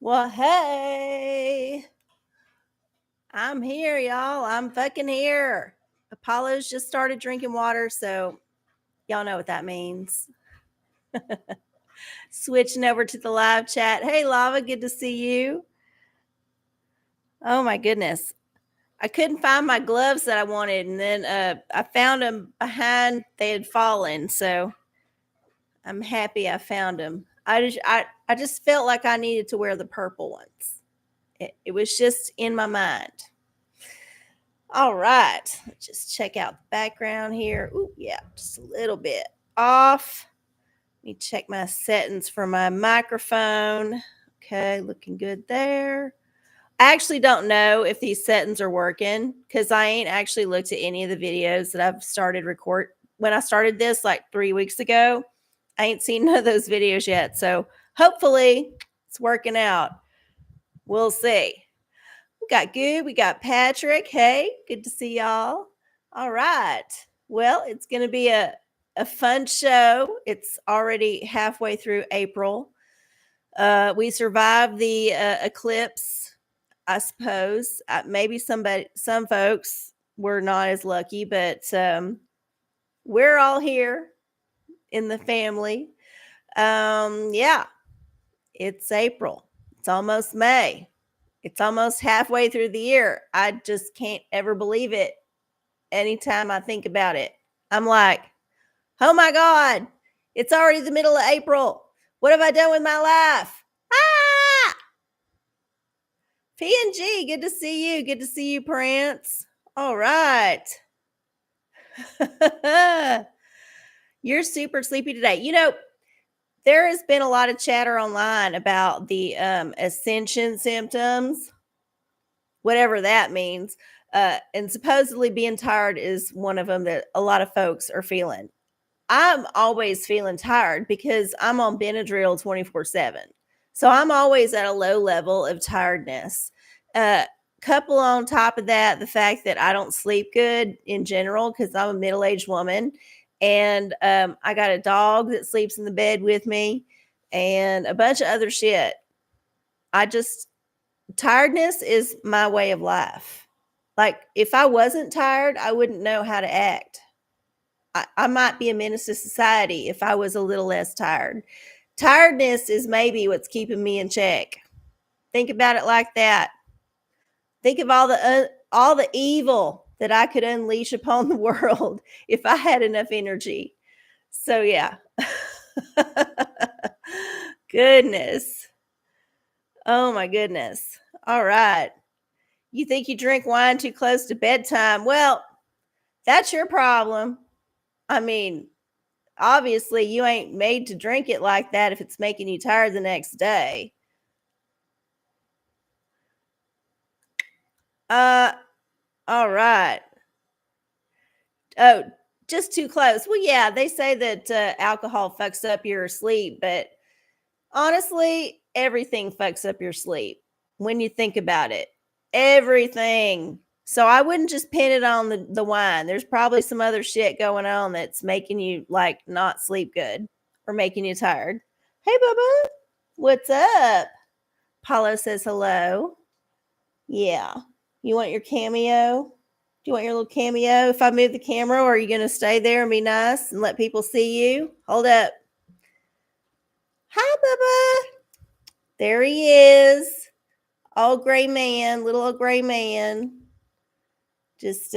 Well, hey, I'm here, y'all. I'm fucking here. Apollo's just started drinking water, so y'all know what that means. Switching over to the live chat. Hey, Lava, good to see you. Oh, my goodness. I couldn't find my gloves that I wanted, and then I found them behind. They had fallen, so I'm happy I found them. I just felt like I needed to wear the purple ones. It was just in my mind. All right, let's just check out the background here. Ooh, yeah, just a little bit off. Let me check my settings for my microphone. Okay, looking good there. I actually don't know if these settings are working because I ain't actually looked at any of the videos that I've started record. When I started this like 3 weeks ago, I ain't seen none of those videos yet. So hopefully it's working out. We'll see. We got Good. We got Patrick. Hey, good to see y'all. All right. Well, it's going to be a fun show. It's already halfway through April. We survived the eclipse, I suppose. Maybe some folks were not as lucky, but we're all here in the family. Yeah, it's April. It's almost May. It's almost halfway through the year. I just can't ever believe it. Anytime I think about it, I'm like, oh my God, it's already the middle of April. What have I done with my life? Ah! PNG, good to see you. Good to see you, Prance. All right. You're super sleepy today. You know, there has been a lot of chatter online about the ascension symptoms, whatever that means. And supposedly being tired is one of them that a lot of folks are feeling. I'm always feeling tired because I'm on Benadryl 24/7. So I'm always at a low level of tiredness. Couple on top of that, the fact that I don't sleep good in general because I'm a middle-aged woman. And I got a dog that sleeps in the bed with me and a bunch of other shit. Tiredness is my way of life. Like, if I wasn't tired, I wouldn't know how to act. I might be a menace to society if I was a little less tired. Tiredness is maybe what's keeping me in check. Think about it like that. Think of all the evil that I could unleash upon the world if I had enough energy. So yeah. Goodness. Oh my goodness. All right. You think you drink wine too close to bedtime? Well, that's your problem. I mean, obviously you ain't made to drink it like that if it's making you tired the next day. All right. Oh, just too close. Well, yeah, they say that alcohol fucks up your sleep, but honestly, everything fucks up your sleep when you think about it. Everything. So I wouldn't just pin it on the wine. There's probably some other shit going on that's making you like not sleep good or making you tired. Hey, Bubba. What's up? Paulo says hello. Yeah. You want your cameo? Do you want your little cameo? If I move the camera, or are you going to stay there and be nice and let people see you? Hold up. Hi, Bubba. There he is. Old gray man, little old gray man. Just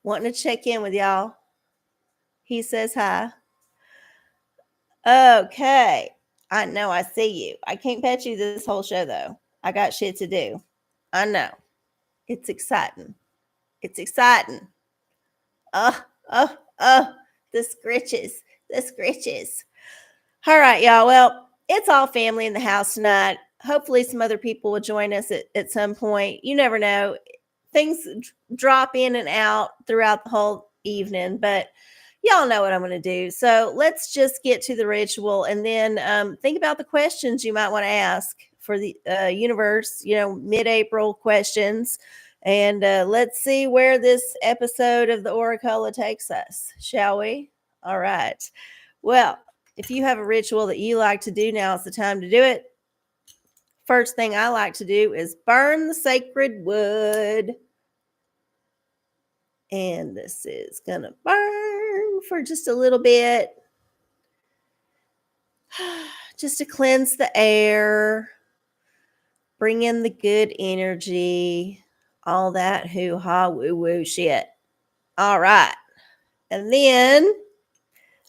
wanting to check in with y'all. He says hi. Okay. I know I see you. I can't pet you this whole show, though. I got shit to do. I know. It's exciting. It's exciting. The scritches. The scritches. All right, y'all. Well, it's all family in the house tonight. Hopefully some other people will join us at some point. You never know. Things drop in and out throughout the whole evening, but y'all know what I'm going to do. So let's just get to the ritual and then think about the questions you might want to ask for the universe, mid-April questions. And let's see where this episode of the OraCola takes us, shall we? All right. Well, if you have a ritual that you like to do, now is the time to do it. first thing I like to do is burn the sacred wood. And this is going to burn for just a little bit. Just to cleanse the air. Bring in the good energy. All that hoo-ha, woo-woo shit. All right. And then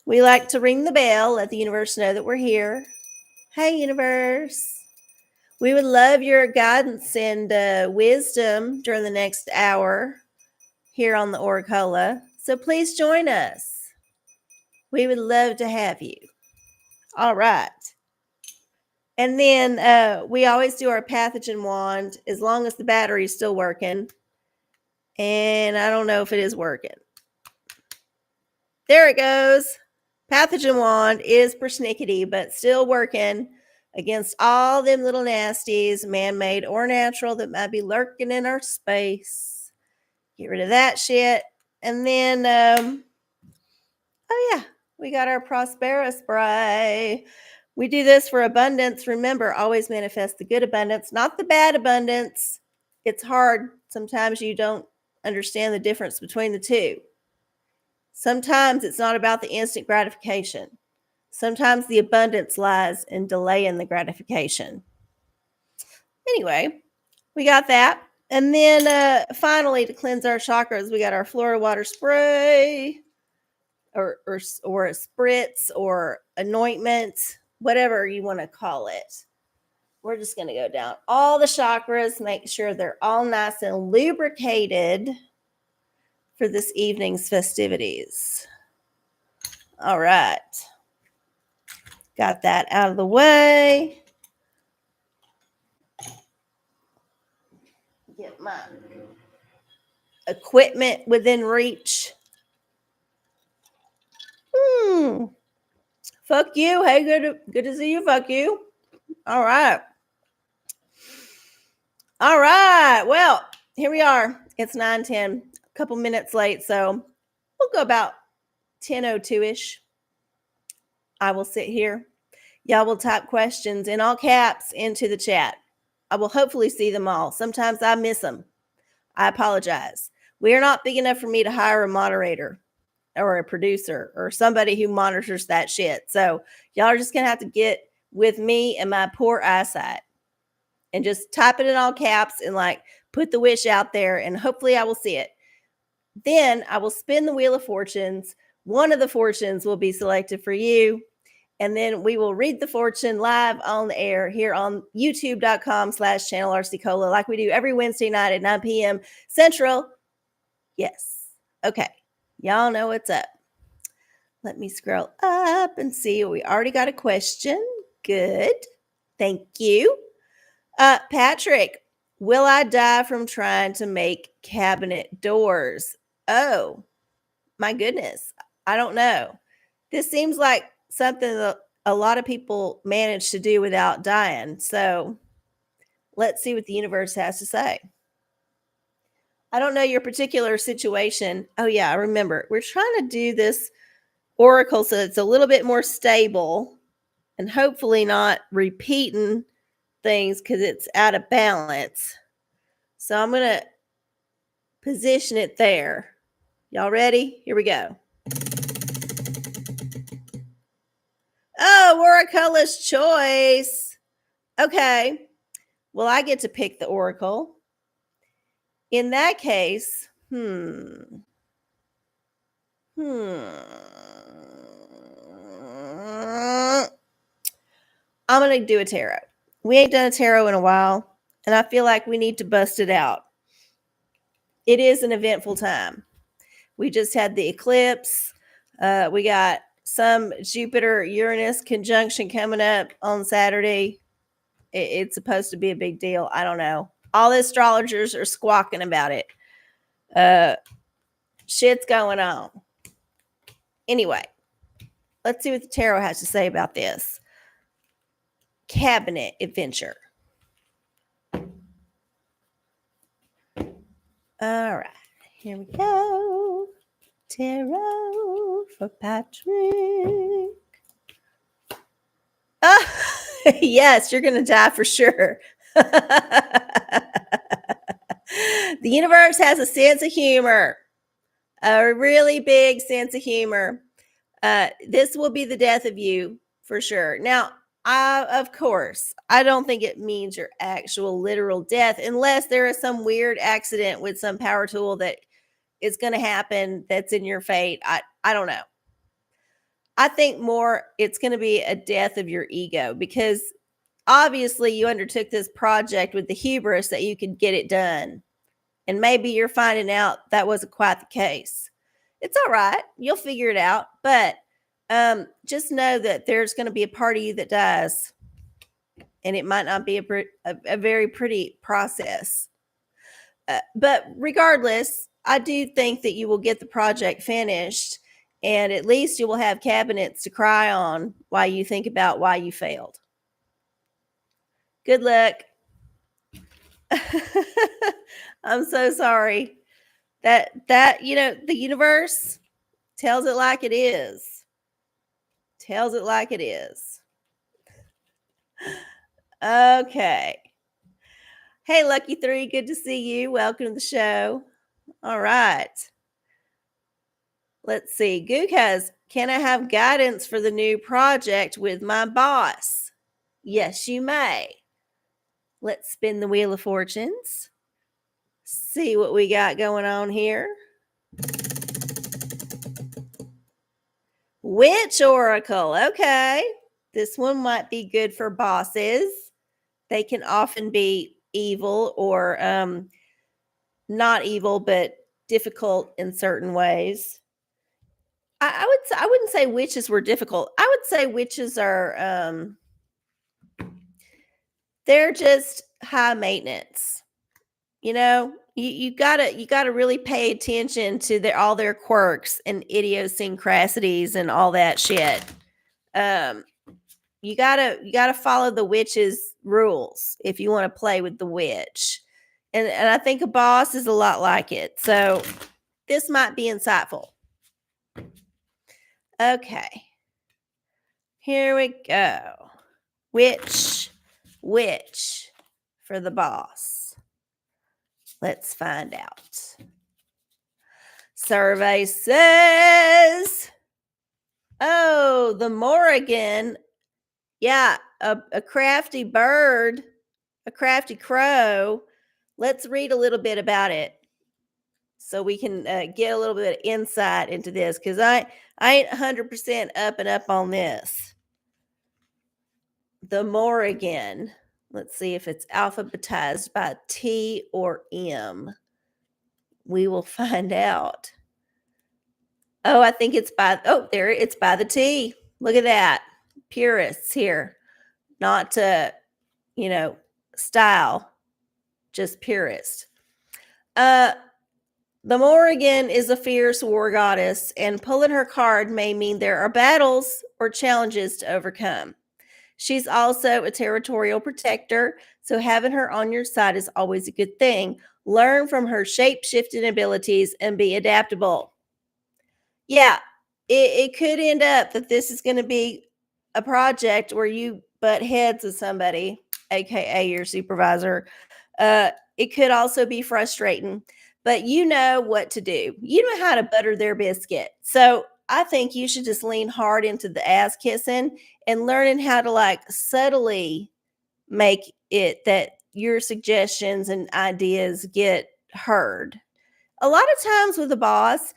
we like to ring the bell, let the universe know that we're here. Hey, universe. We would love your guidance and wisdom during the next hour here on the OraCola. So please join us. We would love to have you. All right. And then we always do our pathogen wand as long as the battery is still working. And I don't know if it is working. There it goes. Pathogen wand is persnickety, but still working against all them little nasties, man-made or natural, that might be lurking in our space. Get rid of that shit. And then, oh yeah, we got our Prospera spray. We do this for abundance. Remember, always manifest the good abundance, not the bad abundance. It's hard. Sometimes you don't understand the difference between the two. Sometimes it's not about the instant gratification. Sometimes the abundance lies in delaying the gratification. Anyway, we got that. And then finally, to cleanse our chakras, we got our Flora water spray or a spritz or anointment, whatever you want to call it. We're just going to go down all the chakras, make sure they're all nice and lubricated for this evening's festivities. All right. Got that out of the way. Get my equipment within reach. Fuck you. Hey, good to see you. Fuck you. All right. All right. Well, here we are. It's 9:10, a couple minutes late, so we'll go about 10:02-ish. I will sit here. Y'all will type questions in all caps into the chat. I will hopefully see them all. Sometimes I miss them. I apologize. We are not big enough for me to hire a moderator or a producer or somebody who monitors that shit. So y'all are just going to have to get with me and my poor eyesight and just type it in all caps and like put the wish out there, and hopefully I will see it. Then I will spin the Wheel of Fortunes. One of the fortunes will be selected for you. And then we will read the fortune live on the air here on youtube.com/channelrccola, like we do every Wednesday night at 9 p.m. Central. Yes. Okay. Y'all know what's up. Let me scroll up and see. We already got a question. Good. Thank you. Patrick, will I die from trying to make cabinet doors? Oh, my goodness. I don't know. This seems like something that a lot of people manage to do without dying. So let's see what the universe has to say. I don't know your particular situation. Oh, yeah, I remember. We're trying to do this oracle so it's a little bit more stable and hopefully not repeating things because it's out of balance. So I'm going to position it there. Y'all ready? Here we go. Oh, OraCola's choice. Okay. Well, I get to pick the oracle. In that case, I'm going to do a tarot. We ain't done a tarot in a while, and I feel like we need to bust it out. It is an eventful time. We just had the eclipse. We got some Jupiter-Uranus conjunction coming up on Saturday. It's supposed to be a big deal. I don't know. All the astrologers are squawking about it. Shit's going on. Anyway, let's see what the tarot has to say about this cabinet adventure. All right, here we go. Tarot for Patrick. Yes, you're going to die for sure. The universe has a sense of humor, a really big sense of humor. This will be the death of you for sure. Now, of course, I don't think it means your actual literal death unless there is some weird accident with some power tool that is going to happen that's in your fate. I don't know. I think more it's going to be a death of your ego because obviously you undertook this project with the hubris that you could get it done. And maybe you're finding out that wasn't quite the case. It's all right. You'll figure it out. But just know that there's going to be a part of you that dies. And it might not be a very pretty process. But regardless, I do think that you will get the project finished. And at least you will have cabinets to cry on while you think about why you failed. Good luck. I'm so sorry. That the universe tells it like it is. Tells it like it is. Okay. Hey, Lucky 3, good to see you. Welcome to the show. All right. Let's see. Gook has, can I have guidance for the new project with my boss? Yes, you may. Let's spin the Wheel of Fortunes. See what we got going on here. Witch Oracle. Okay. This one might be good for bosses. They can often be evil or not evil, but difficult in certain ways. I wouldn't say witches were difficult. I would say witches are they're just high maintenance. You gotta really pay attention to all their quirks and idiosyncrasies and all that shit. Um, you gotta follow the witch's rules if you want to play with the witch, and I think a boss is a lot like it. So this might be insightful. Okay, here we go. Witch for the boss. Let's find out. Survey says, oh, the Morrigan. Yeah, a crafty bird, a crafty crow. Let's read a little bit about it so we can get a little bit of insight into this because I ain't 100% up and up on this. The Morrigan. Let's see if it's alphabetized by T or M. We will find out. Oh, I think it's it's by the T. Look at that. Purists here. Not to, style, just purist. The Morrigan is a fierce war goddess, and pulling her card may mean there are battles or challenges to overcome. She's also a territorial protector, so having her on your side is always a good thing. Learn from her shape-shifting abilities and be adaptable. Yeah, it could end up that this is going to be a project where you butt heads with somebody, aka your supervisor. It could also be frustrating, but you know what to do. You know how to butter their biscuit. So I think you should just lean hard into the ass kissing and learning how to subtly make it that your suggestions and ideas get heard. A lot of times with a boss,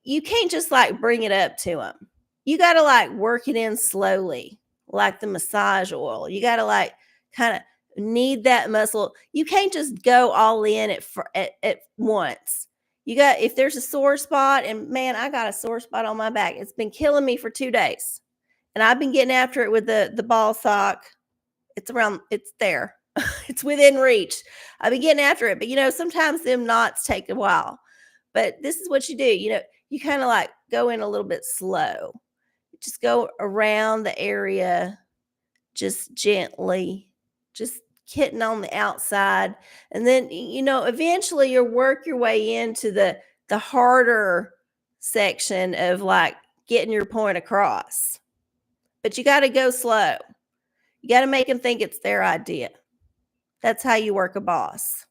you can't just bring it up to them. You got to work it in slowly, like the massage oil. You got to kind of knead that muscle. You can't just go all in at once. If there's a sore spot, and man, I got a sore spot on my back. It's been killing me for 2 days. And I've been getting after it with the ball sock. It's there. It's within reach. I've been getting after it, but sometimes them knots take a while. But this is what you do. You kind of go in a little bit slow. Just go around the area just gently, just hitting on the outside. And then, eventually you'll work your way into the harder section of getting your point across. But you got to go slow. You got to make them think it's their idea. That's how you work a boss.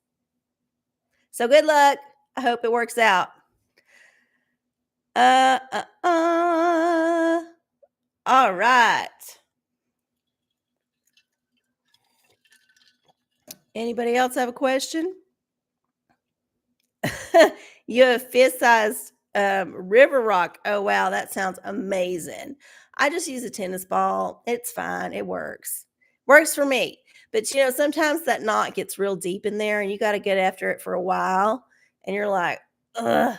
So good luck. I hope it works out. Uh, uh, uh. All right. Anybody else have a question? You have fist-sized river rock. Oh wow, that sounds amazing. I just use a tennis ball. It's fine. It works. Works for me. But sometimes that knot gets real deep in there and you got to get after it for a while and you're like, ugh.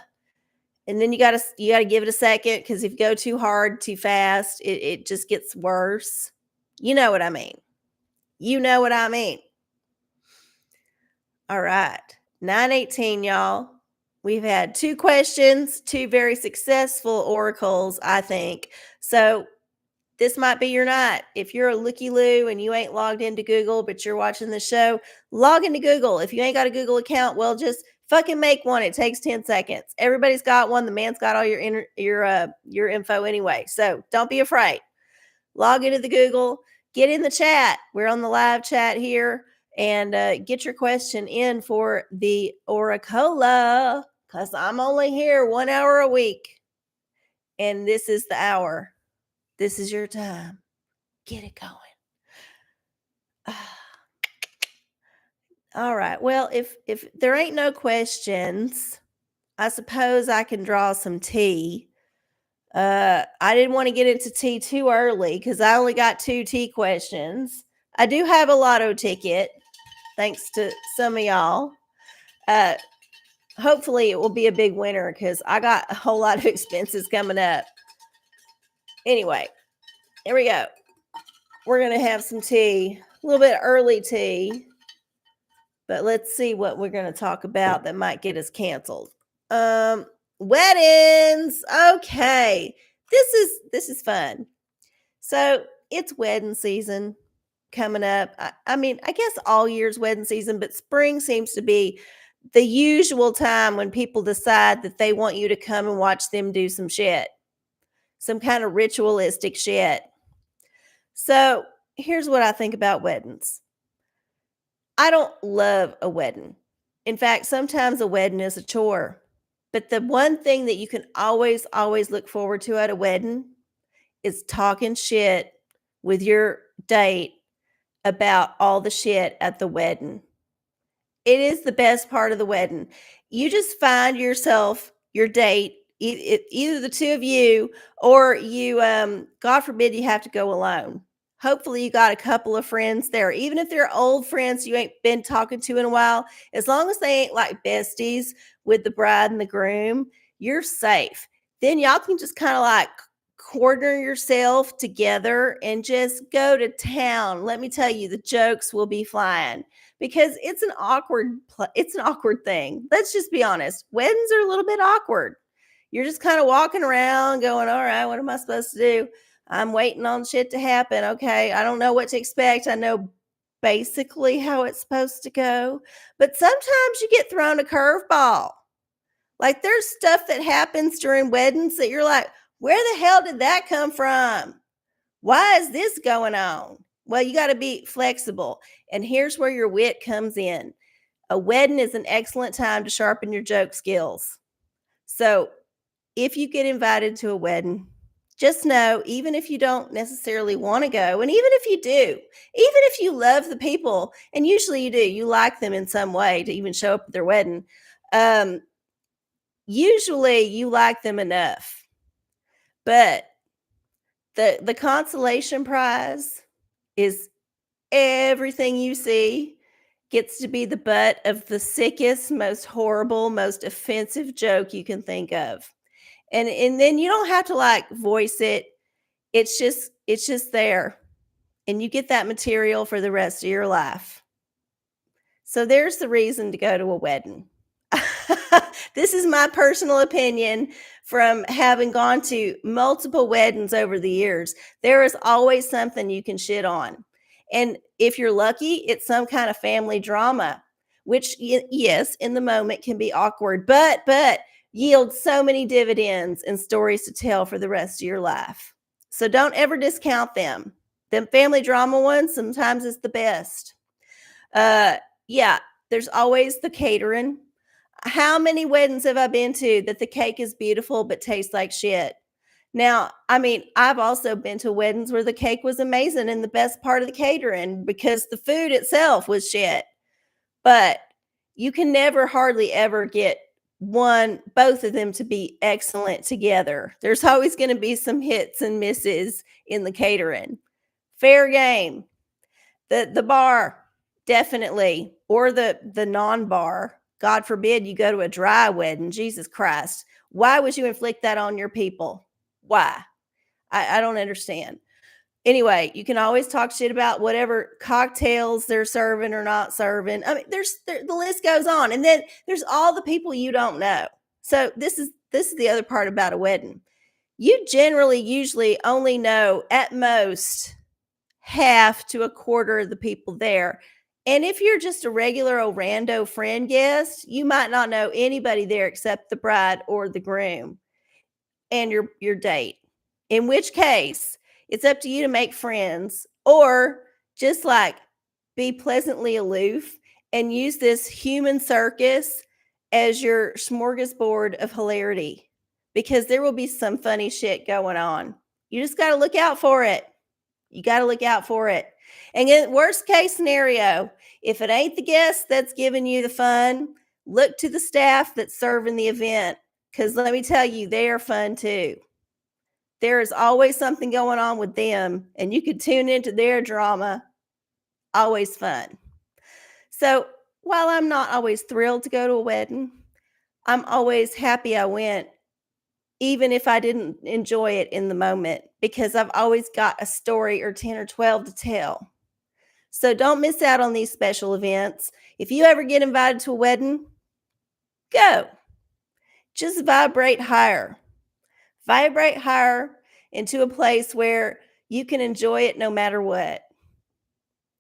And then you gotta give it a second because if you go too hard, too fast, it just gets worse. You know what I mean. You know what I mean. All right. 918, y'all. We've had 2 questions, 2 very successful oracles, I think. So this might be your night. If you're a looky-loo and you ain't logged into Google, but you're watching the show, log into Google. If you ain't got a Google account, well, just fucking make one. It takes 10 seconds. Everybody's got one. The man's got all your info anyway. So don't be afraid. Log into the Google, get in the chat. We're on the live chat here, and get your question in for the OraCola because I'm only here 1 hour a week, and this is the hour. This is your time. Get it going. All right. Well, if there ain't no questions, I suppose I can draw some tea. I didn't want to get into tea too early because I only got 2 tea questions. I do have a lotto ticket, thanks to some of y'all. Hopefully it will be a big winner because I got a whole lot of expenses coming up. Anyway, here we go. We're going to have some tea, a little bit early tea, but let's see what we're going to talk about that might get us canceled. Weddings. Okay. This is fun. So it's wedding season coming up. I mean, I guess all year's wedding season, but spring seems to be the usual time when people decide that they want you to come and watch them do some shit, some kind of ritualistic shit. So here's what I think about weddings. I don't love a wedding. In fact, sometimes a wedding is a chore. But the one thing that you can always, always look forward to at a wedding is talking shit with your date about all the shit at the wedding. It is the best part of the wedding. You just find yourself, your date, either the 2 of you or you, God forbid you have to go alone. Hopefully you got a couple of friends there, even if they're old friends you ain't been talking to in a while. As long as they ain't like besties with the bride and the groom, you're safe. Then y'all can just kind of like corner yourself together and just go to town. Let me tell you, the jokes will be flying because it's an awkward thing. Let's just be honest. Weddings are a little bit awkward. You're just kind of walking around going, all right, what am I supposed to do? I'm waiting on shit to happen. Okay. I don't know what to expect. I know basically how it's supposed to go, but sometimes you get thrown a curveball. Like there's stuff that happens during weddings that you're like, where the hell did that come from? Why is this going on? Well, you got to be flexible. And here's where your wit comes in. A wedding is an excellent time to sharpen your joke skills. So if you get invited to a wedding, just know, even if you don't necessarily want to go, and even if you do, even if you love the people, and usually you do, you like them in some way to even show up at their wedding, usually you like them enough. But the consolation prize is everything you see gets to be the butt of the sickest, most horrible, most offensive joke you can think of. And then you don't have to like voice it. It's just there. And you get that material for the rest of your life. So there's the reason to go to a wedding. This is my personal opinion from having gone to multiple weddings over the years. There is always something you can shit on. And if you're lucky, it's some kind of family drama, which yes, in the moment can be awkward, but yields so many dividends and stories to tell for the rest of your life. So don't ever discount them. Them family drama ones, sometimes it's the best. Uh, yeah, there's always the catering. How many weddings have I been to that the cake is beautiful but tastes like shit? Now, I mean, I've also been to weddings where the cake was amazing and the best part of the catering because the food itself was shit. But you can never hardly ever get both of them to be excellent together. There's always going to be some hits and misses in the catering. Fair game. The bar, definitely, or the non-bar. God forbid you go to a dry wedding. Jesus Christ. Why would you inflict that on your people? Why? I don't understand. Anyway, you can always talk shit about whatever cocktails they're serving or not serving. I mean, the list goes on. And then there's all the people you don't know. So this is the other part about a wedding. You generally usually only know at most half to a quarter of the people there. And if you're just a regular old rando friend guest, you might not know anybody there except the bride or the groom and your date. In which case, it's up to you to make friends or just like be pleasantly aloof and use this human circus as your smorgasbord of hilarity because there will be some funny shit going on. You just got to look out for it. You got to look out for it. And in worst case scenario, if it ain't the guest that's giving you the fun, look to the staff that's serving the event because let me tell you, they are fun too. There is always something going on with them, and you could tune into their drama. Always fun. So while I'm not always thrilled to go to a wedding, I'm always happy I went, even if I didn't enjoy it in the moment, because I've always got a story or 10 or 12 to tell. So don't miss out on these special events. If you ever get invited to a wedding, go. Just vibrate higher. Vibrate higher into a place where you can enjoy it no matter what.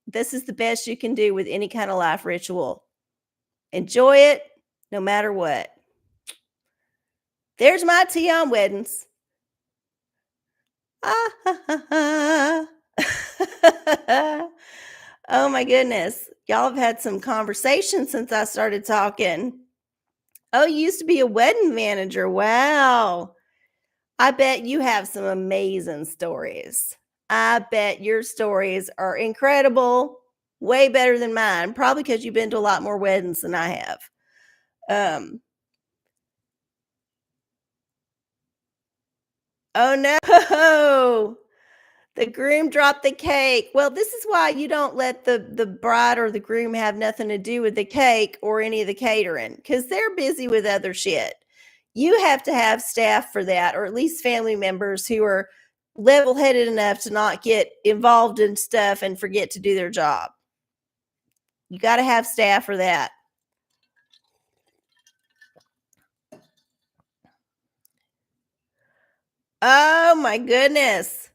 This is the best you can do with any kind of life ritual. Enjoy it no matter what. There's my tea on weddings. Ah, oh my goodness. Y'all have had some conversation since I started talking. Oh, you used to be a wedding manager. Wow. I bet you have some amazing stories. I bet your stories are incredible, way better than mine, probably because you've been to a lot more weddings than I have. Um, oh no. The groom dropped the cake. Well, this is why you don't let the bride or the groom have nothing to do with the cake or any of the catering because they're busy with other shit. You have to have staff for that, or at least family members who are level headed enough to not get involved in stuff and forget to do their job. You got to have staff for that. Oh my goodness.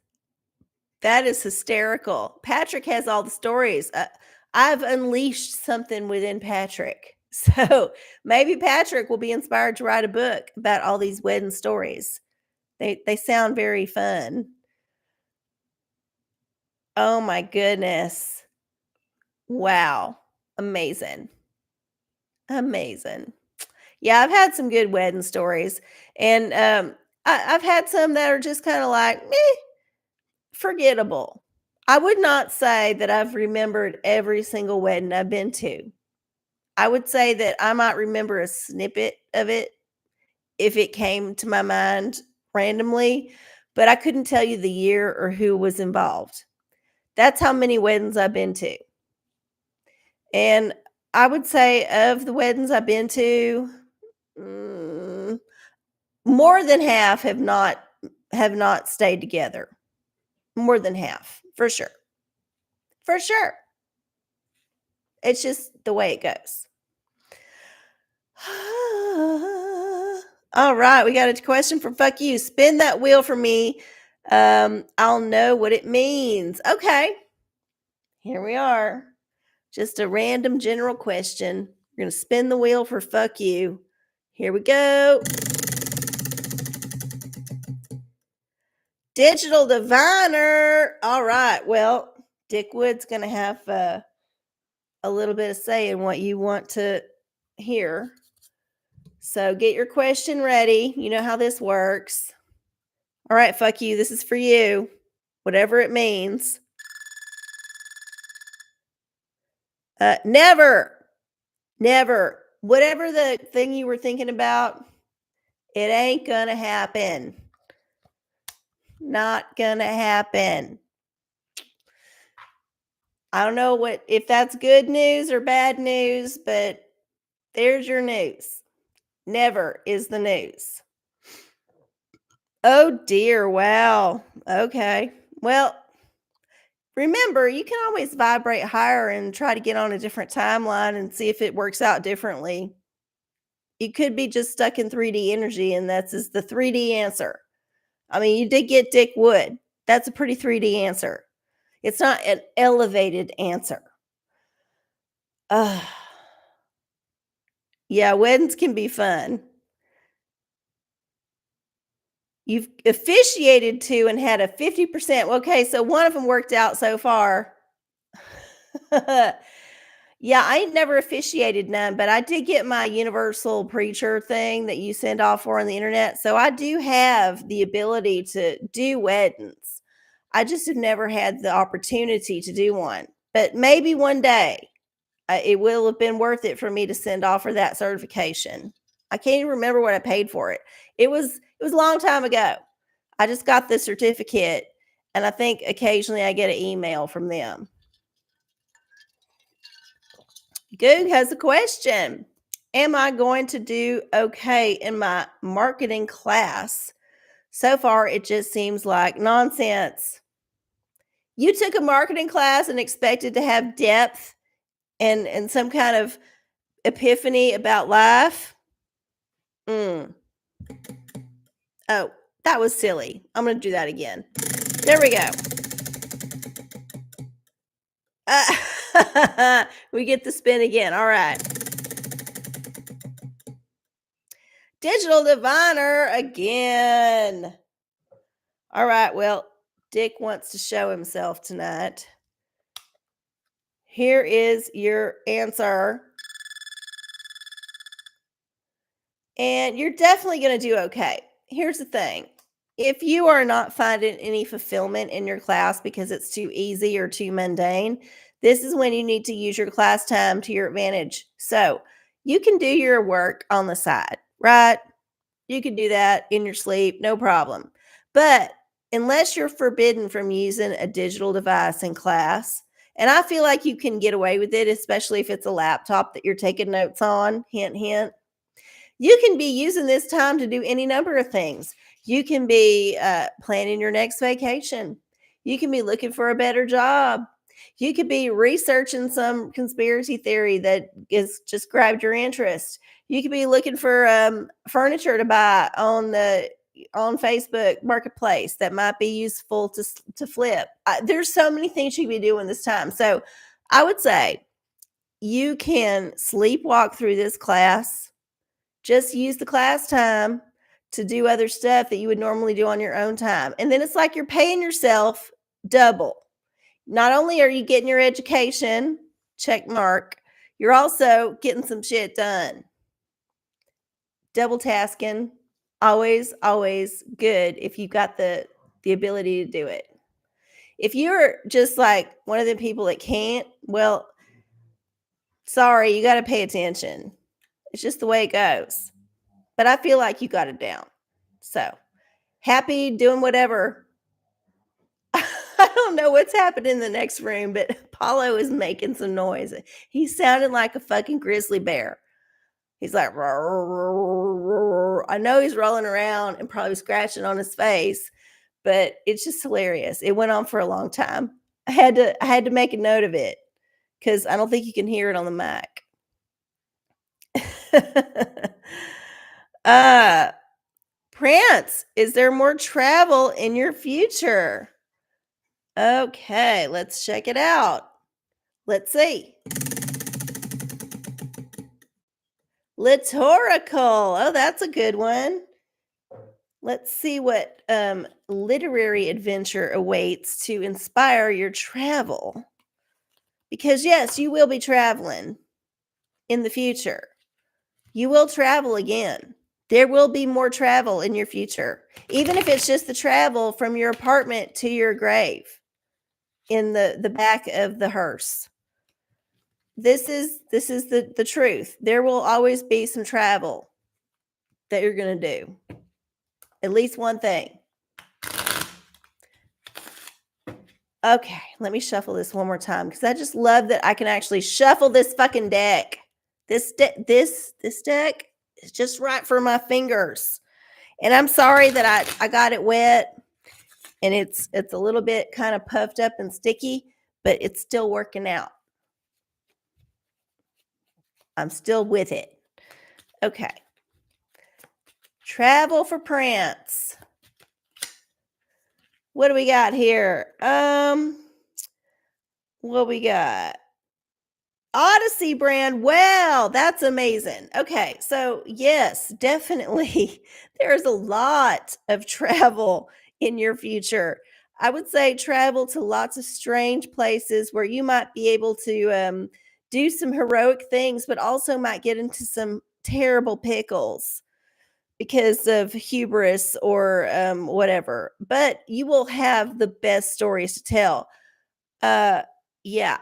That is hysterical. Patrick has all the stories. I've unleashed something within Patrick. So maybe Patrick will be inspired to write a book about all these wedding stories. They sound very fun. Oh my goodness. Wow. Amazing. Amazing. Yeah, I've had some good wedding stories. And I've had some that are just kind of like, meh, forgettable. I would not say that I've remembered every single wedding I've been to. I would say that I might remember a snippet of it if it came to my mind randomly, but I couldn't tell you the year or who was involved. That's how many weddings I've been to. And I would say of the weddings I've been to, mm, more than half have not stayed together. More than half, for sure. For sure. It's just the way it goes. All right, we got a question from Fuck You. Spin that wheel for me. I'll know what it means. Okay. Here we are. Just a random general question. We're going to spin the wheel for Fuck You. Here we go. Digital diviner. All right. Well, Dick Wood's going to have a little bit of say in what you want to hear. So get your question ready. You know how this works. All right, fuck you. This is for you, whatever it means. Never, never. Whatever the thing you were thinking about, it ain't gonna happen. Not gonna happen. I don't know if that's good news or bad news, but there's your news. Never is the news. Oh dear. Wow. Okay. Well, remember, you can always vibrate higher and try to get on a different timeline and see if it works out differently. You could be just stuck in 3D energy, and that's is the 3D answer. I mean, you did get Dick Wood. That's a pretty 3D answer. It's not an elevated answer. Yeah, weddings can be fun. You've officiated 2 and had a 50%. Okay, so one of them worked out so far. Yeah, I ain't never officiated none, but I did get my universal preacher thing that you send off for on the internet. So I do have the ability to do weddings. I just have never had the opportunity to do one. But maybe one day it will have been worth it for me to send off for that certification. I can't even remember what I paid for it. It was a long time ago. I just got the certificate, and I think occasionally I get an email from them. Goog has a question. Am I going to do okay in my marketing class? So far, it just seems like nonsense. You took a marketing class and expected to have depth and some kind of epiphany about life? Mm. Oh, that was silly. I'm going to do that again. There we go. We get the spin again. All right. Digital diviner again. All right. Well, Dick wants to show himself tonight. Here is your answer. And you're definitely going to do okay. Here's the thing. If you are not finding any fulfillment in your class because it's too easy or too mundane, this is when you need to use your class time to your advantage. So you can do your work on the side, right? You can do that in your sleep, no problem. But unless you're forbidden from using a digital device in class, and I feel like you can get away with it, especially if it's a laptop that you're taking notes on, hint, hint. You can be using this time to do any number of things. You can be planning your next vacation. You can be looking for a better job. You could be researching some conspiracy theory that is just grabbed your interest. You could be looking for furniture to buy on Facebook Marketplace that might be useful to flip. There's so many things you could be doing this time. So I would say you can sleepwalk through this class. Just use the class time to do other stuff that you would normally do on your own time. And then it's like you're paying yourself double. Not only are you getting your education, check mark, you're also getting some shit done. Double tasking, always, always good if you've got the ability to do it. If you're just like one of the people that can't, well, sorry, you got to pay attention. It's just the way it goes. But I feel like you got it down. So happy doing whatever. I don't know what's happening in the next room, but Apollo is making some noise. He sounded like a fucking grizzly bear. He's like, "Roar, roar, roar." I know he's rolling around and probably scratching on his face, but it's just hilarious. It went on for a long time. I had to make a note of it because I don't think you can hear it on the mic. Prance, is there more travel in your future? Okay, let's check it out. Let's see. Litorical. Oh, that's a good one. Let's see what literary adventure awaits to inspire your travel. Because yes, you will be traveling in the future. You will travel again. There will be more travel in your future, even if it's just the travel from your apartment to your grave in the back of the hearse. This is the truth. There will always be some travel that you're going to do. At least one thing. Okay, let me shuffle this one more time because I just love that I can actually shuffle this fucking deck. This deck is just right for my fingers. And I'm sorry that I got it wet and it's a little bit kind of puffed up and sticky, but it's still working out. I'm still with it. Okay. Travel for Prince. What do we got here? What we got? Odyssey brand. Well, that's amazing. Okay, so yes, definitely there's a lot of travel in your future. I would say travel to lots of strange places where you might be able to do some heroic things, but also might get into some terrible pickles because of hubris or whatever. But you will have the best stories to tell. Yeah,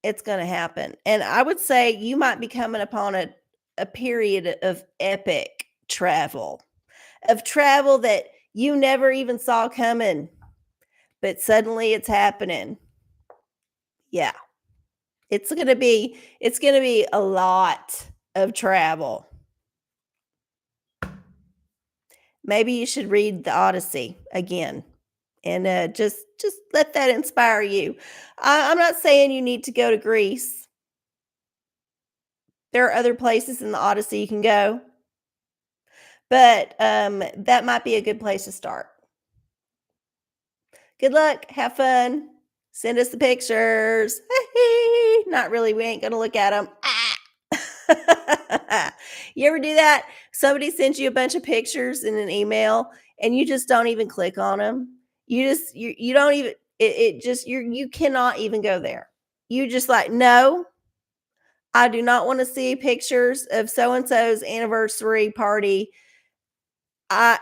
it's going to happen. And I would say you might be coming upon a period of epic travel, of travel that you never even saw coming, but suddenly it's happening. Yeah. It's going to be a lot of travel. Maybe you should read the Odyssey again and just let that inspire you. I'm not saying you need to go to Greece. There are other places in the Odyssey you can go, but that might be a good place to start. Good luck. Have fun. Send us the pictures. Not really. We ain't going to look at them. You ever do that? Somebody sends you a bunch of pictures in an email and you just don't even click on them. You don't even it just you cannot even go there. You just like, no, I do not want to see pictures of so and so's anniversary party.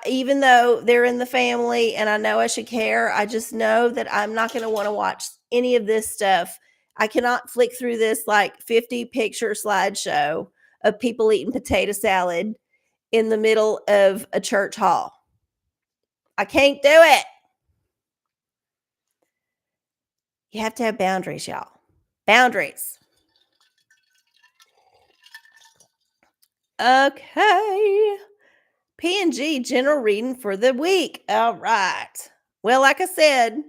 Even though they're in the family and I know I should care, I just know that I'm not going to want to watch any of this stuff. I cannot flick through this like 50 picture slideshow of people eating potato salad in the middle of a church hall. I can't do it. You have to have boundaries, y'all. Boundaries. Okay. P&G general reading for the week. All right. Well, like I said,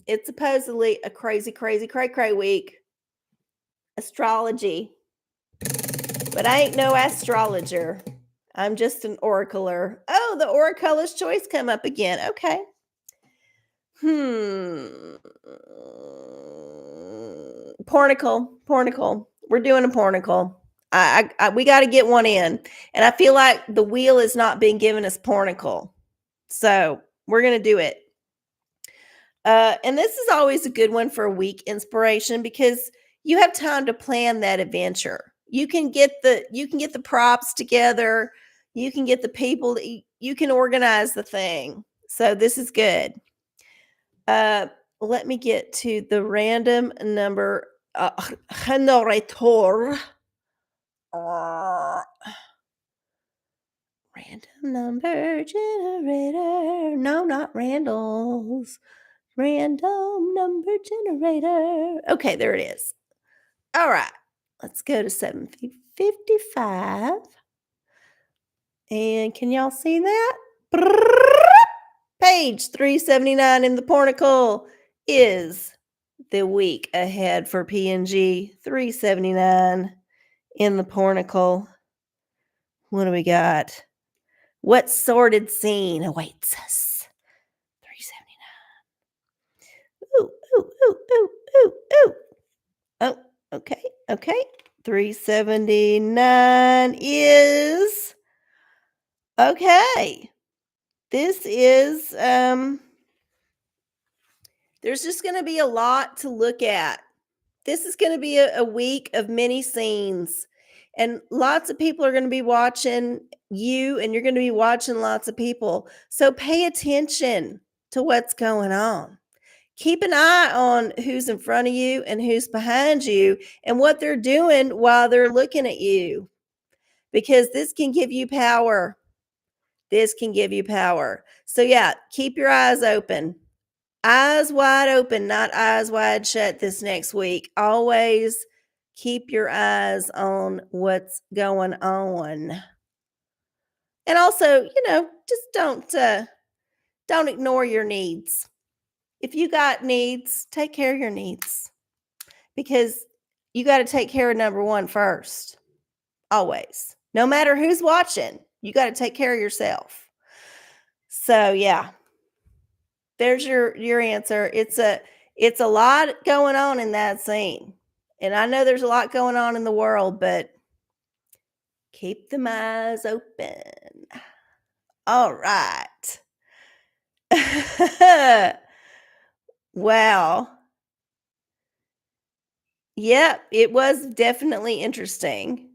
it's supposedly a crazy, crazy, cray week. Astrology. But I ain't no astrologer. I'm just an oracler. Oh, the OraCola's choice come up again. Okay. Pornicle. We're doing a pornicle. We got to get one in. And I feel like the wheel is not being given us pornicle. So we're going to do it. And this is always a good one for a week inspiration because you have time to plan that adventure. You can get the props together. You can get the people. You can organize the thing. So this is good. Let me get to the random number generator. Random number generator. No, not Randall's. Random number generator. Okay, there it is. All right. Let's go to 755. And can y'all see that? Page 379 in the Pornicle is the week ahead for P&G. 379 in the Pornicle. What do we got? What sordid scene awaits us? 379. Ooh, ooh, ooh, ooh, ooh, ooh. Oh, okay, okay. 379 is okay. This is there's just going to be a lot to look at This is going to be a week of many scenes, and lots of people are going to be watching you, and you're going to be watching lots of people. So pay attention to what's going on. Keep an eye on who's in front of you and who's behind you and what they're doing while they're looking at you, because this can give you power. This can give you power. So, yeah, keep your eyes open. Eyes wide open, not eyes wide shut this next week. Always keep your eyes on what's going on. And also, just don't ignore your needs. If you got needs, take care of your needs, because you got to take care of number one first. Always. No matter who's watching, you got to take care of yourself. So, yeah. There's your answer. It's a lot going on in that scene. And I know there's a lot going on in the world, but keep them eyes open. All right. Wow. Yep, it was definitely interesting.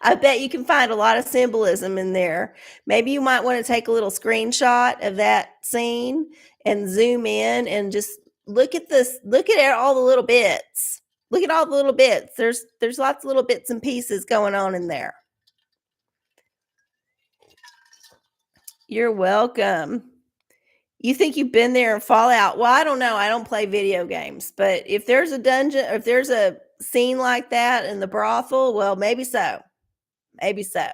I bet you can find a lot of symbolism in there. Maybe you might want to take a little screenshot of that scene and zoom in and just look at all the little bits. Look at all the little bits. There's lots of little bits and pieces going on in there. You're welcome. You think you've been there in Fallout? Well, I don't know. I don't play video games, but if there's a dungeon, or if there's a scene like that in the brothel, well, maybe so. Maybe so.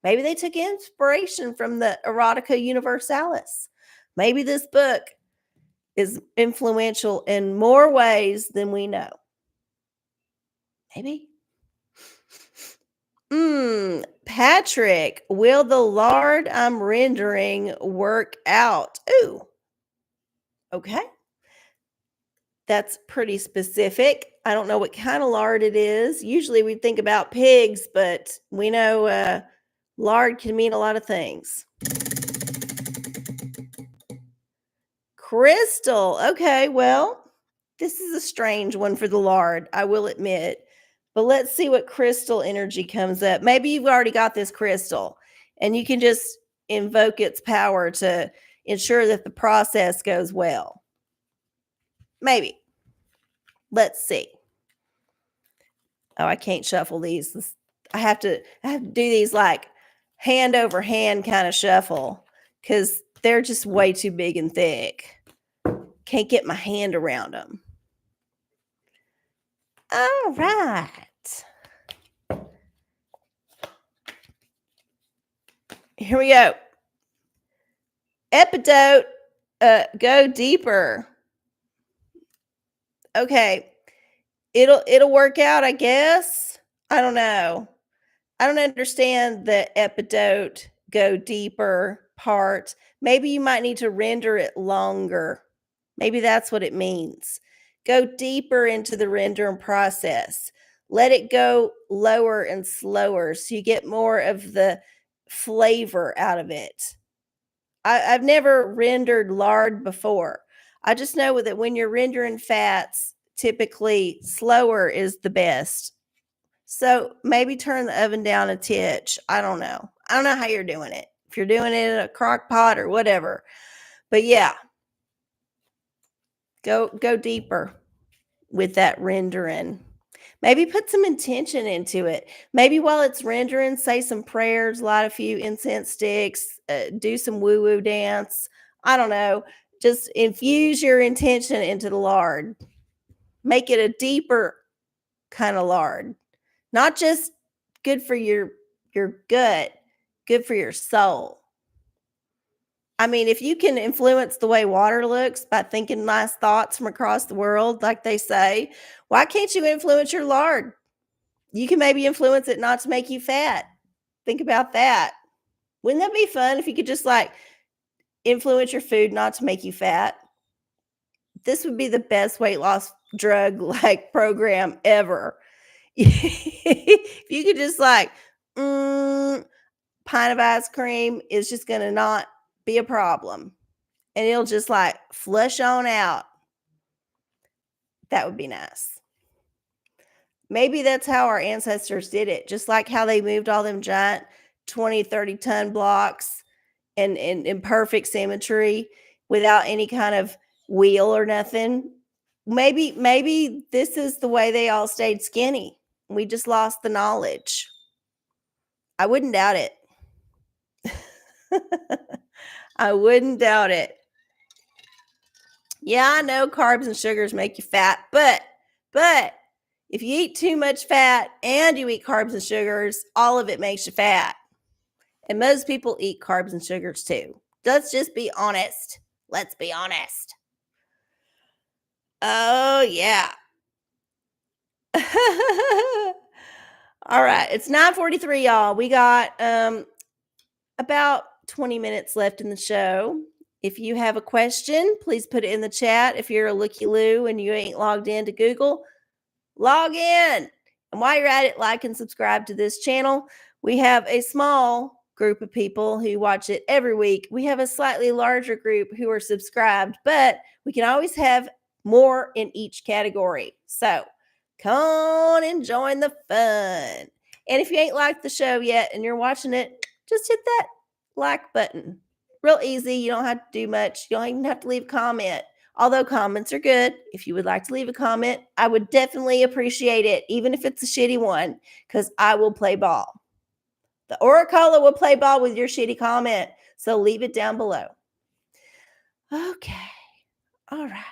Maybe they took inspiration from the Erotica Universalis. Maybe this book is influential in more ways than we know. Maybe. Patrick, will the lard I'm rendering work out? Ooh. Okay. That's pretty specific. I don't know what kind of lard it is. Usually we think about pigs, but we know lard can mean a lot of things. Crystal. Okay, well, this is a strange one for the lard, I will admit. But let's see what crystal energy comes up. Maybe you've already got this crystal and you can just invoke its power to ensure that the process goes well. Maybe. Let's see. Oh, I can't shuffle these. I have to do these like hand over hand kind of shuffle because they're just way too big and thick. Can't get my hand around them. All right. Here we go. Epidote, go deeper. Okay. It'll work out, I guess. I don't know. I don't understand the epidote, go deeper part. Maybe you might need to render it longer. Maybe that's what it means. Go deeper into the rendering process. Let it go lower and slower so you get more of the flavor out of it. I've never rendered lard before. I just know that when you're rendering fats, typically slower is the best. So maybe turn the oven down a titch. I don't know. I don't know how you're doing it. If you're doing it in a crock pot or whatever. But yeah. Go deeper with that rendering. Maybe put some intention into it. Maybe while it's rendering, say some prayers, light a few incense sticks, do some woo-woo dance. I don't know. Just infuse your intention into the lard. Make it a deeper kind of lard. Not just good for your gut, good for your soul. I mean, if you can influence the way water looks by thinking nice thoughts from across the world, like they say, why can't you influence your lard? You can maybe influence it not to make you fat. Think about that. Wouldn't that be fun if you could just like influence your food not to make you fat? This would be the best weight loss drug like program ever. If you could just like, pint of ice cream is just going to not be a problem. And it'll just like flush on out. That would be nice. Maybe that's how our ancestors did it, just like how they moved all them giant 20, 30-ton blocks in perfect symmetry without any kind of wheel or nothing. Maybe this is the way they all stayed skinny. We just lost the knowledge. I wouldn't doubt it. I wouldn't doubt it. Yeah, I know carbs and sugars make you fat, but if you eat too much fat and you eat carbs and sugars, all of it makes you fat. And most people eat carbs and sugars too. Let's just be honest. Let's be honest. Oh, yeah. All right. It's 9:43, y'all. We got about 20 minutes left in the show. If you have a question, please put it in the chat. If you're a looky-loo and you ain't logged in to Google, log in. And while you're at it, like and subscribe to this channel. We have a small group of people who watch it every week. We have a slightly larger group who are subscribed, but we can always have more in each category. So come on and join the fun. And if you ain't liked the show yet and you're watching it, just hit that like button. Real easy. You don't have to do much. You don't even have to leave a comment. Although comments are good. If you would like to leave a comment, I would definitely appreciate it, even if it's a shitty one, because I will play ball. The OraCola will play ball with your shitty comment. So leave it down below. Okay. All right.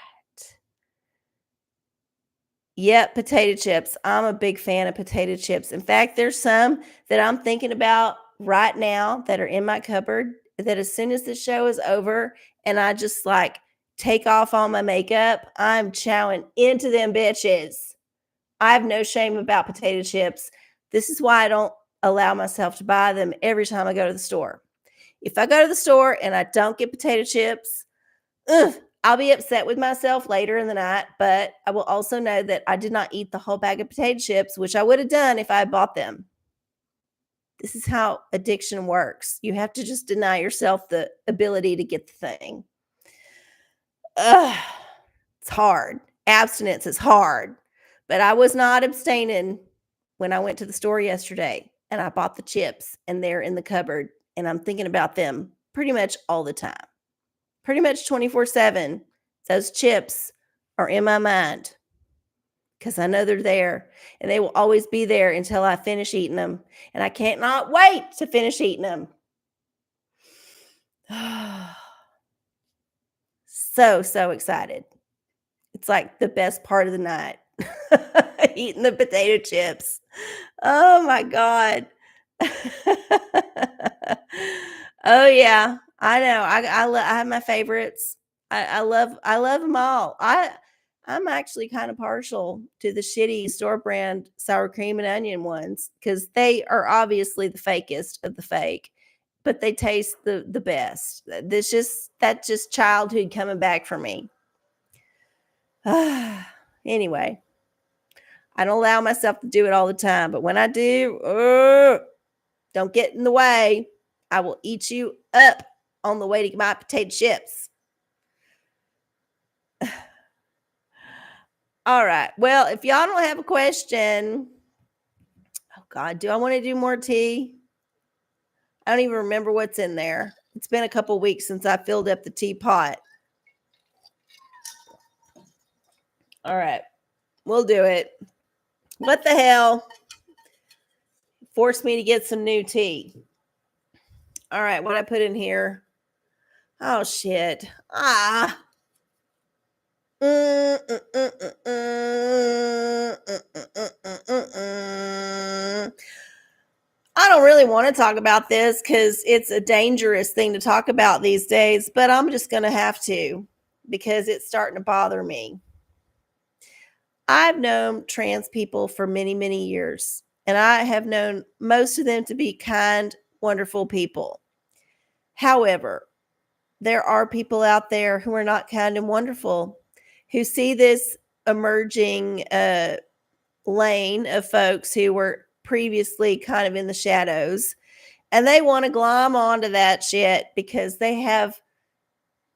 Yep, potato chips. I'm a big fan of potato chips. In fact, there's some that I'm thinking about right now that are in my cupboard that as soon as the show is over and I just like take off all my makeup, I'm chowing into them bitches. I have no shame about potato chips. This is why I don't allow myself to buy them every time I go to the store. If I go to the store and I don't get potato chips, I'll be upset with myself later in the night, but I will also know that I did not eat the whole bag of potato chips, which I would have done if I had bought them. This is how addiction works. You have to just deny yourself the ability to get the thing. It's hard. Abstinence is hard. But I was not abstaining when I went to the store yesterday and I bought the chips and they're in the cupboard and I'm thinking about them pretty much all the time. Pretty much 24/7. Those chips are in my mind because I know they're there and they will always be there until I finish eating them. And I can't not wait to finish eating them. So excited. It's like the best part of the night. Eating the potato chips. Oh my God. Oh yeah, I know. I have my favorites. I love them all. I'm actually kind of partial to the shitty store brand sour cream and onion ones because they are obviously the fakest of the fake, but they taste the best. That's just childhood coming back for me. Anyway, I don't allow myself to do it all the time, but when I do, don't get in the way. I will eat you up on the way to my potato chips. All right. Well, if y'all don't have a question, oh God, do I want to do more tea? I don't even remember what's in there. It's been a couple weeks since I filled up the teapot. All right. We'll do it. What the hell? Forced me to get some new tea. All right. What I put in here? Oh, shit. I don't really want to talk about this because it's a dangerous thing to talk about these days, but I'm just going to have to because it's starting to bother me. I've known trans people for many, many years, and I have known most of them to be kind, wonderful people. However, there are people out there who are not kind and wonderful, who see this emerging lane of folks who were previously kind of in the shadows, and they want to glom onto that shit because they have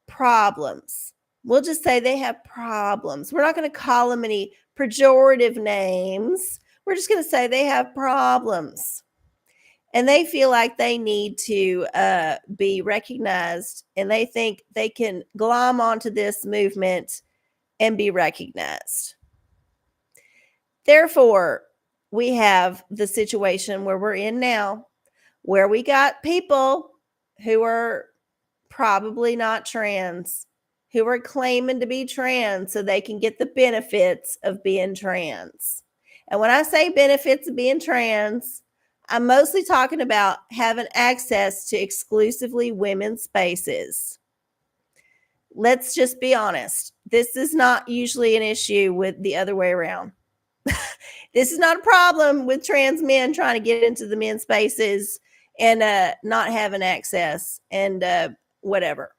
problems. We'll just say they have problems. We're not going to call them any pejorative names. We're just going to say they have problems. And they feel like they need to be recognized, and they think they can glom onto this movement and be recognized. Therefore, we have the situation where we're in now, where we got people who are probably not trans, who are claiming to be trans so they can get the benefits of being trans. And when I say benefits of being trans, I'm mostly talking about having access to exclusively women's spaces. Let's just be honest. This is not usually an issue with the other way around. This is not a problem with trans men trying to get into the men's spaces and not having access and whatever.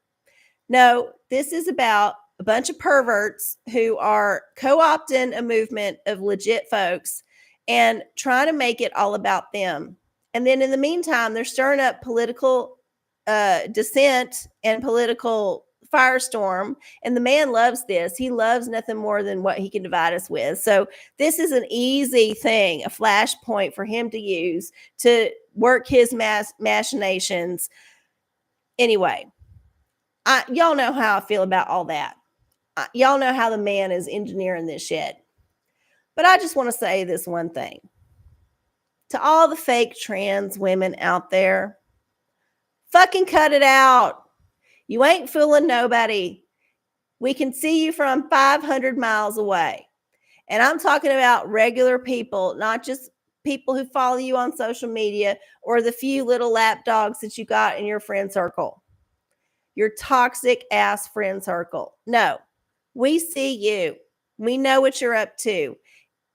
No, this is about a bunch of perverts who are co-opting a movement of legit folks and trying to make it all about them. And then in the meantime, they're stirring up political dissent and political firestorm. And the man loves this. He loves nothing more than what he can divide us with. So this is an easy thing, a flashpoint for him to use to work his machinations. Anyway, y'all know how I feel about all that. Y'all know how the man is engineering this shit. But I just want to say this one thing. To all the fake trans women out there, fucking cut it out. You ain't fooling nobody. We can see you from 500 miles away. And I'm talking about regular people, not just people who follow you on social media or the few little lapdogs that you got in your friend circle. Your toxic ass friend circle. No, we see you. We know what you're up to.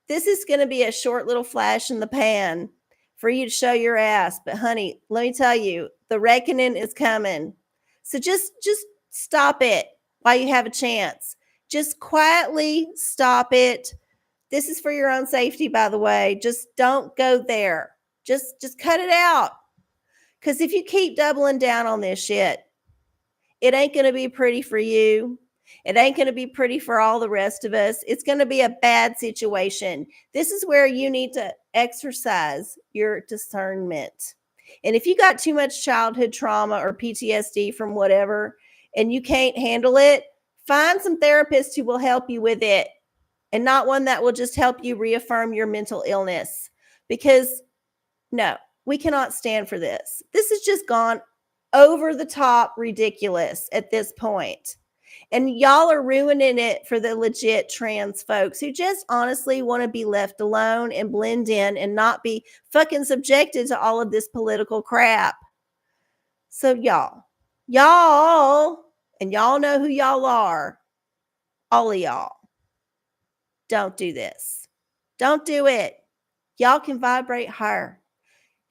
This is going to be a short little flash in the pan for you to show your ass. But honey, let me tell you, the reckoning is coming. So just stop it while you have a chance. Just quietly stop it. This is for your own safety, by the way. Just don't go there. Just cut it out. Because if you keep doubling down on this shit, it ain't going to be pretty for you. It ain't going to be pretty for all the rest of us. It's going to be a bad situation. This is where you need to exercise your discernment. And if you got too much childhood trauma or PTSD from whatever, and you can't handle it, find some therapists who will help you with it, and not one that will just help you reaffirm your mental illness. Because no, we cannot stand for this. This has just gone over the top ridiculous at this point. And y'all are ruining it for the legit trans folks who just honestly want to be left alone and blend in and not be fucking subjected to all of this political crap. So y'all, and y'all know who y'all are, all of y'all, don't do this. Don't do it. Y'all can vibrate higher.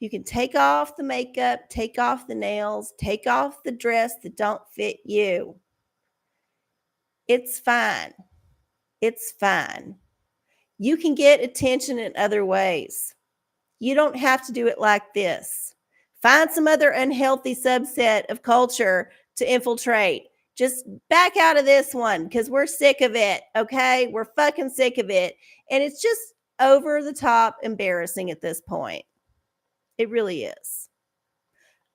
You can take off the makeup, take off the nails, take off the dress that don't fit you. It's fine. It's fine. You can get attention in other ways. You don't have to do it like this. Find some other unhealthy subset of culture to infiltrate. Just back out of this one because we're sick of it, okay? We're fucking sick of it. And it's just over the top embarrassing at this point. It really is.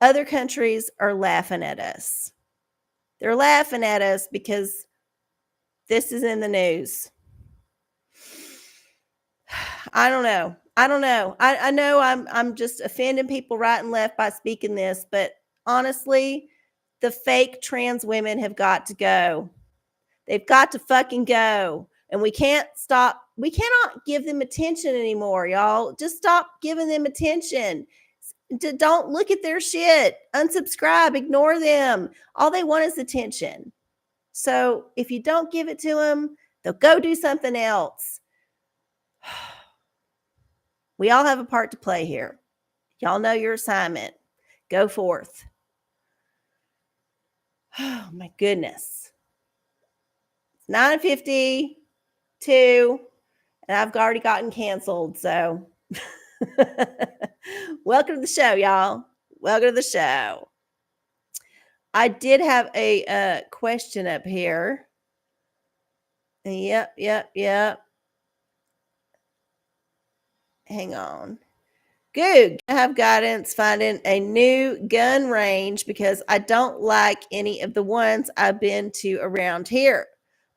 Other countries are laughing at us. They're laughing at us because this is in the news. I don't know. I know I'm just offending people right and left by speaking this, but honestly, the fake trans women have got to go. They've got to fucking go. And we can't stop. We cannot give them attention anymore, y'all. Just stop giving them attention. Don't look at their shit. Unsubscribe. Ignore them. All they want is attention. So if you don't give it to them, they'll go do something else. We all have a part to play here. Y'all know your assignment. Go forth. Oh my goodness. It's 9:52 and I've already gotten canceled. So welcome to the show, y'all. Welcome to the show. I did have a question up here. Yep, yep, yep. Hang on. Good. I have guidance finding a new gun range because I don't like any of the ones I've been to around here.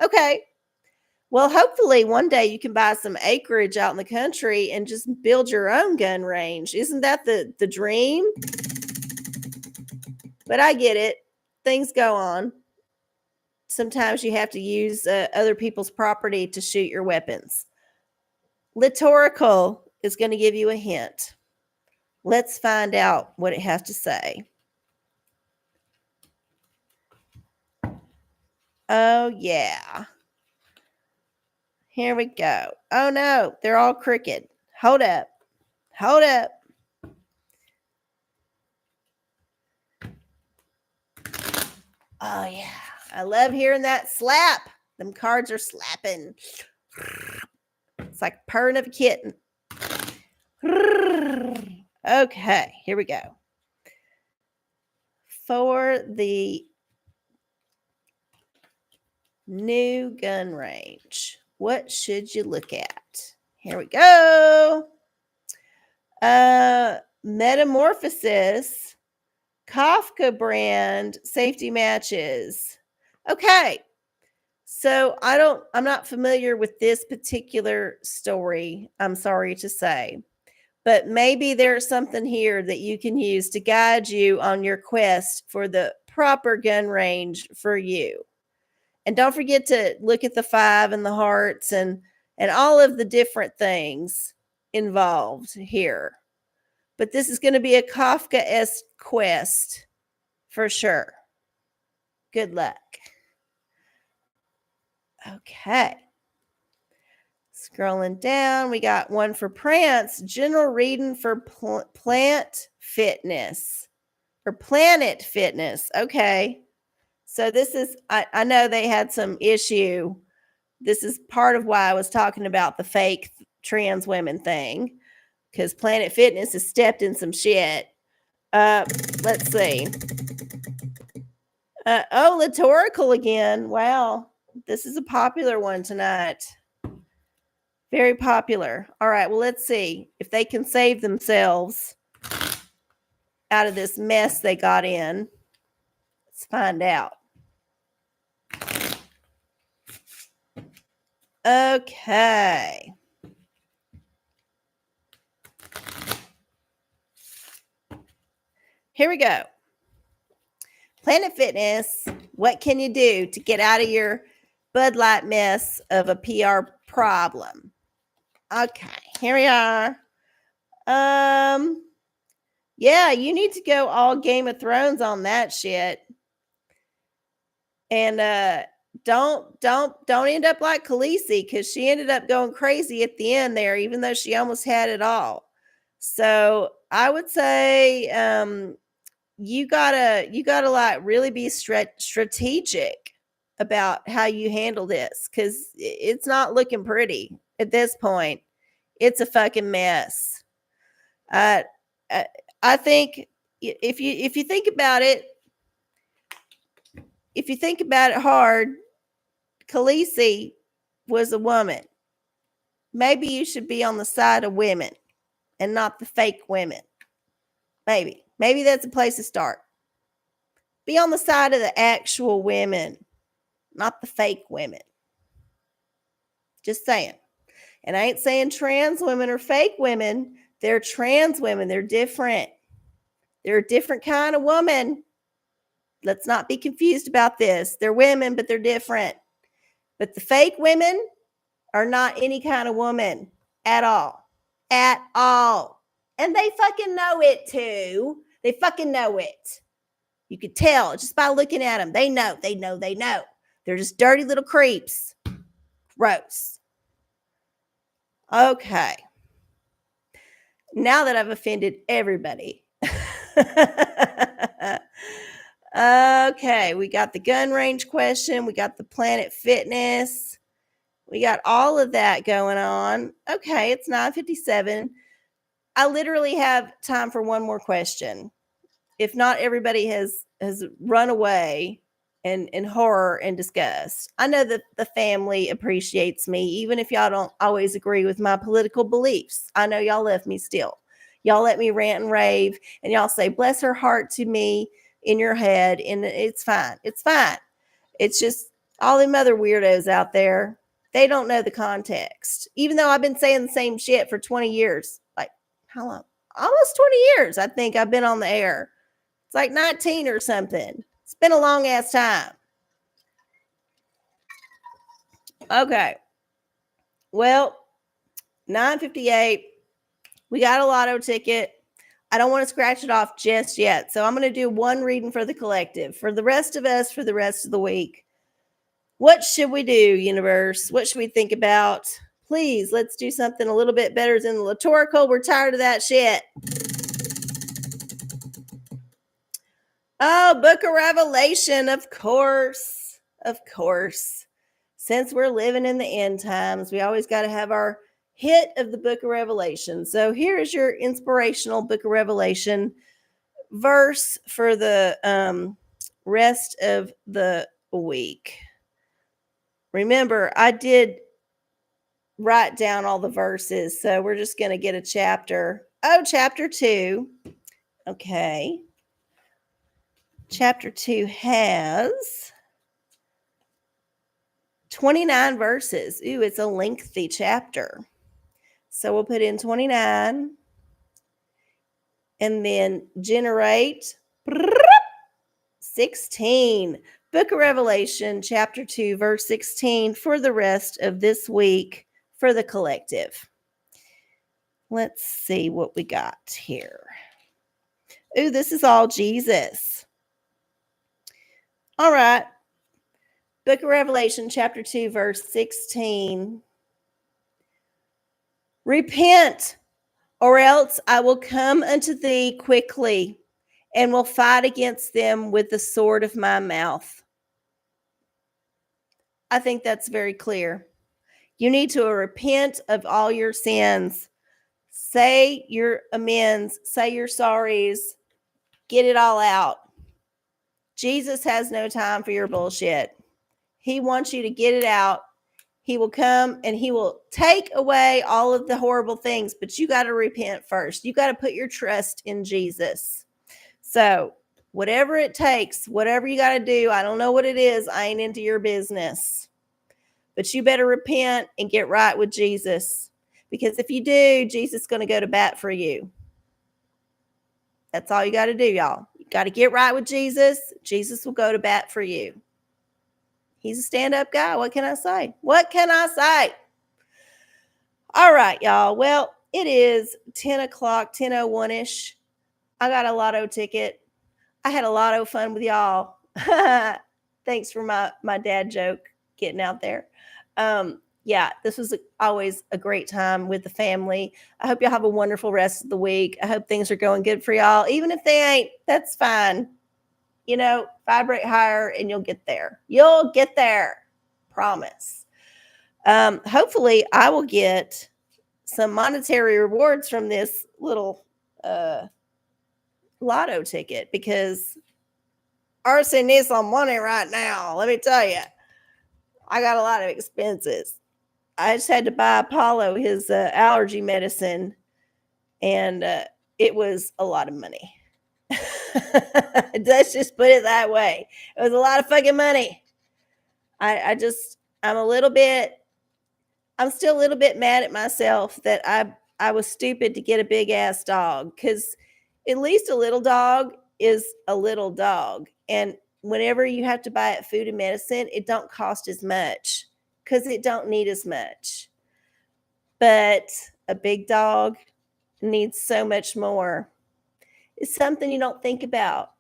Okay. Well, hopefully one day you can buy some acreage out in the country and just build your own gun range. Isn't that the dream? But I get it. Things go on. Sometimes you have to use other people's property to shoot your weapons. Litorical is going to give you a hint. Let's find out what it has to say. Oh, yeah. Here we go. Oh, no. They're all crooked. Hold up. Hold up. Oh, yeah. I love hearing that slap. Them cards are slapping. It's like purring of a kitten. Okay, here we go. For the new gun range, what should you look at? Here we go. Metamorphosis, Kafka brand safety matches. Okay. So I'm not familiar with this particular story, I'm sorry to say. But maybe there's something here that you can use to guide you on your quest for the proper gun range for you. And don't forget to look at the 5 and the hearts and all of the different things involved here. But this is going to be a Kafka-esque quest for sure. Good luck. Okay. Scrolling down, we got one for Prance, general reading for plant fitness or planet fitness. Okay. So this is, I know they had some issue. This is part of why I was talking about the fake trans women thing, because Planet Fitness has stepped in some shit. Let's see. Litorical again. Wow. This is a popular one tonight. Very popular. All right, well, let's see if they can save themselves out of this mess they got in. Let's find out. Okay. Here we go. Planet Fitness, what can you do to get out of your Bud Light mess of a PR problem? Okay, here we are. Yeah, you need to go all Game of Thrones on that shit. And don't end up like Khaleesi, because she ended up going crazy at the end there, even though she almost had it all. So I would say you gotta like really be strategic about how you handle this, because it's not looking pretty at this point. It's a fucking mess. I think if you think about it, hard, Khaleesi was a woman. Maybe you should be on the side of women and not the fake women. Maybe that's a place to start. Be on the side of the actual women, not the fake women. Just saying. And I ain't saying trans women are fake women. They're trans women. They're different. They're a different kind of woman. Let's not be confused about this. They're women, but they're different. But the fake women are not any kind of woman at all. At all. And they fucking know it too. They fucking know it. You could tell just by looking at them. They know. They're just dirty little creeps. Gross. Okay. Now that I've offended everybody. Okay, we got the gun range question. We got the Planet Fitness. We got all of that going on. Okay, it's 9:57. I literally have time for one more question. If not, everybody has run away and horror and disgust. I know that the family appreciates me, even if y'all don't always agree with my political beliefs. I know y'all love me still. Y'all let me rant and rave, and y'all say, bless her heart to me in your head, and it's fine. It's fine. It's just all them other weirdos out there, they don't know the context. Even though I've been saying the same shit for 20 years. Like, how long? Almost 20 years, I think I've been on the air. It's like 19 or something. It's been a long ass time. Okay. Well, 9:58. We got a lotto ticket. I don't want to scratch it off just yet. So I'm going to do one reading for the collective. For the rest of us, for the rest of the week, what should we do, universe? What should we think about? Please, let's do something a little bit better than the oracle. We're tired of that shit. Oh, Book of Revelation, of course. Of course. Since we're living in the end times, we always got to have our hit of the Book of Revelation. So here is your inspirational Book of Revelation verse for the rest of the week. Remember, I did write down all the verses, so we're just going to get a chapter. Oh, chapter 2. Okay. Chapter 2 has 29 verses. Ooh, it's a lengthy chapter. So we'll put in 29 and then generate 16. Book of Revelation, chapter 2, verse 16 for the rest of this week for the collective. Let's see what we got here. Ooh, this is all Jesus. All right. Book of Revelation, chapter 2, verse 16. Repent, or else I will come unto thee quickly and will fight against them with the sword of my mouth. I think that's very clear. You need to repent of all your sins. Say your amends. Say your sorries. Get it all out. Jesus has no time for your bullshit. He wants you to get it out. He will come and he will take away all of the horrible things, but you got to repent first. You got to put your trust in Jesus. So whatever it takes, whatever you got to do, I don't know what it is. I ain't into your business. But you better repent and get right with Jesus. Because if you do, Jesus is going to go to bat for you. That's all you got to do, y'all. You got to get right with Jesus. Jesus will go to bat for you. He's a stand-up guy. What can I say? What can I say? All right, y'all. Well, it is 10 o'clock, 10:01-ish. I got a lotto ticket. I had a lot of fun with y'all. Thanks for my dad joke getting out there. Yeah, this was always a great time with the family. I hope y'all have a wonderful rest of the week. I hope things are going good for y'all. Even if they ain't, that's fine. You know, vibrate higher and you'll get there. You'll get there. Promise. Hopefully I will get some monetary rewards from this little lotto ticket because RC needs some money right now. Let me tell you, I got a lot of expenses. I just had to buy Apollo his allergy medicine, and it was a lot of money. Let's just put it that way. It was a lot of fucking money. I'm still a little bit mad at myself that I was stupid to get a big ass dog, because at least a little dog is a little dog. And whenever you have to buy it food and medicine, it don't cost as much because it don't need as much. But a big dog needs so much more. It's something you don't think about.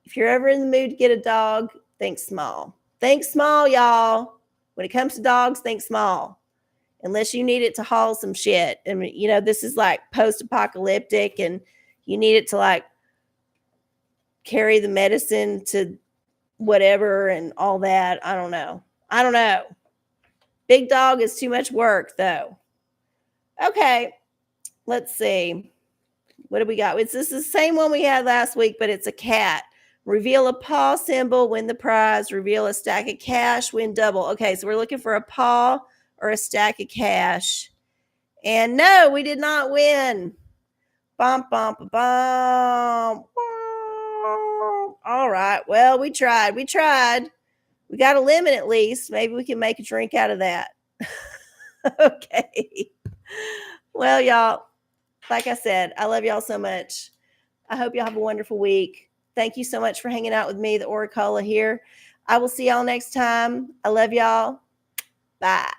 If you're ever in the mood to get a dog, think small. Think small, y'all. When it comes to dogs, think small. Unless you need it to haul some shit. I mean, you know, this is like post-apocalyptic and you need it to like carry the medicine to whatever and all that. I don't know. Big dog is too much work, though. Okay, let's see. What do we got? This is the same one we had last week, but it's a cat. Reveal a paw symbol, win the prize. Reveal a stack of cash, win double. Okay, so we're looking for a paw or a stack of cash. And no, we did not win. Bum, bum, bum, bum. All right. Well, we tried. We tried. We got a lemon at least. Maybe we can make a drink out of that. Okay. Well, y'all, like I said, I love y'all so much. I hope y'all have a wonderful week. Thank you so much for hanging out with me, the OraCola here. I will see y'all next time. I love y'all. Bye.